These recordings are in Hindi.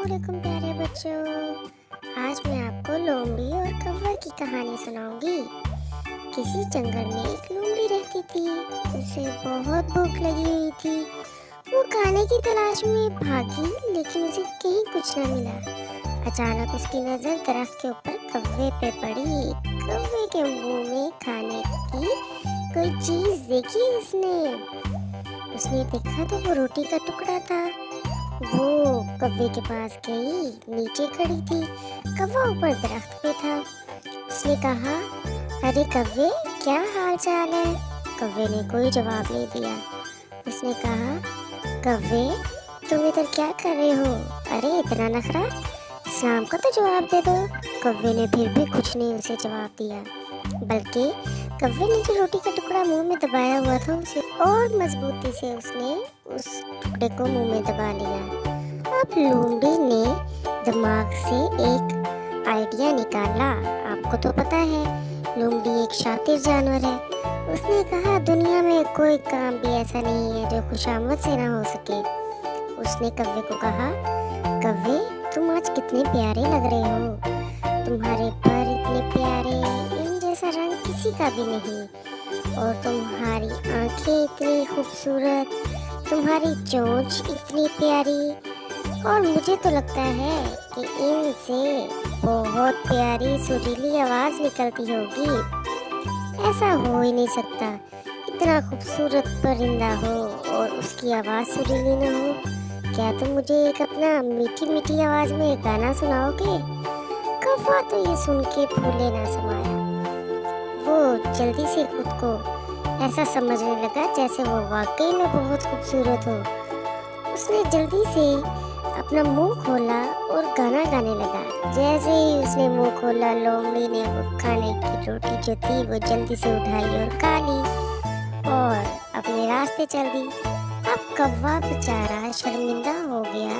वालेकुम प्यारे बच्चों। आज मैं आपको लोमड़ी और कौवा की कहानी सुनाऊंगी। किसी जंगल में एक लोमड़ी रहती थी। उसे बहुत भूख लगी हुई थी। वो खाने की तलाश में भागी, लेकिन उसे कहीं कुछ न मिला। अचानक उसकी नजर दरख्त के ऊपर कौवे पे पड़ी। कौवे के मुंह में खाने की कोई चीज देखी उसने देखा तो वो रोटी का टुकड़ा था। वो कौवे के पास गई, नीचे खड़ी थी। कौवा ऊपर दरख्त पे था। उसने कहा, अरे कौवे, क्या हाल चाल है? कौवे ने कोई जवाब नहीं दिया। उसने कहा, कौवे, तुम इधर क्या कर रहे हो? अरे इतना नखरा, सलाम का तो जवाब दे दो। कौवे ने फिर भी कुछ नहीं उसे जवाब दिया, बल्कि कौवे ने जो रोटी का टुकड़ा मुंह में दबाया हुआ था उसे और मजबूती से उसने उस टुकड़े को मुंह में दबा लिया। अब लोमड़ी ने दिमाग से एक आइडिया निकाला। आपको तो पता है लोमड़ी एक शातिर जानवर है। उसने कहा, दुनिया में कोई काम भी ऐसा नहीं है जो खुशामद से ना हो सके। उसने कौवे को कहा, कौवे, तुम आज कितने प्यारे लग रहे हो। तुम्हारे पर इतने प्यारे, इन जैसा रंग किसी का भी नहीं। और तुम्हारी आंखें इतनी खूबसूरत, तुम्हारी चोंच इतनी प्यारी, और मुझे तो लगता है कि इनसे बहुत प्यारी सुरीली आवाज निकलती होगी। ऐसा हो ही नहीं सकता, इतना खूबसूरत परिंदा हो और उसकी आवाज सुरीली न हो। क्या तुम मुझे एक अपना मीठी मीठी आवाज में गाना सुनाओगे? कौवा तो ये सुन के फूले ना समाया। वो जल्दी से खुद को ऐसा समझने लगा जैसे वो वाकई में बहुत खूबसूरत हो। उसने जल्दी से अपना मुंह खोला और गाना गाने लगा। जैसे ही उसने मुंह खोला, लोमड़ी ने वो खाने की रोटी जो थी वो जल्दी से उठाई और खा ली और अपने रास्ते चल दी। अब कौवा बेचारा शर्मिंदा हो गया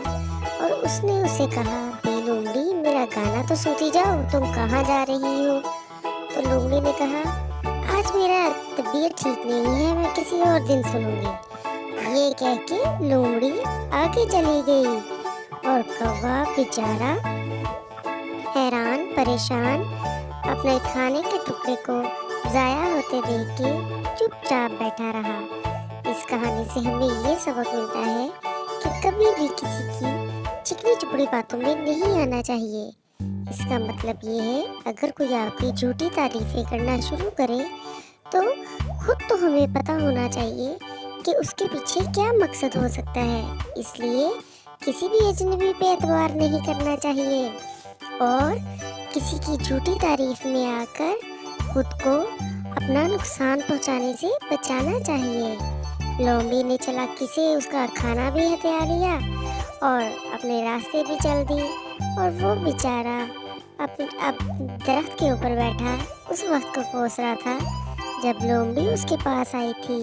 और उसने उसे कहा, बे लोमड़ी, मेरा गाना तो सुनती जाओ, तुम कहाँ जा रही हो? तो लोमड़ी ने कहा, आज मेरा तबीयत ठीक नहीं है, मैं किसी और दिन सुनूंगी। ये कह के लोमड़ी आगे चली गई और कौवा बेचारा हैरान परेशान अपने खाने के टुकड़े को जाया होते देख के चुपचाप बैठा रहा। इस कहानी से हमें ये सबक मिलता है कि कभी भी किसी की चिकनी चुपड़ी बातों में नहीं आना चाहिए। इसका मतलब ये है, अगर कोई आपकी झूठी तारीफें करना शुरू करे तो खुद तो हमें पता होना चाहिए कि उसके पीछे क्या मकसद हो सकता है। इसलिए किसी भी अजनबी पे एतबार नहीं करना चाहिए और किसी की झूठी तारीफ में आकर खुद को अपना नुकसान पहुंचाने से बचाना चाहिए। लोमड़ी ने चालाकी से उसका खाना भी हथिया लिया और अपने रास्ते भी चल दी। और वो बेचारा अब दरख्त के ऊपर बैठा उस वक्त को कोस रहा था जब लोमड़ी उसके पास आई थी।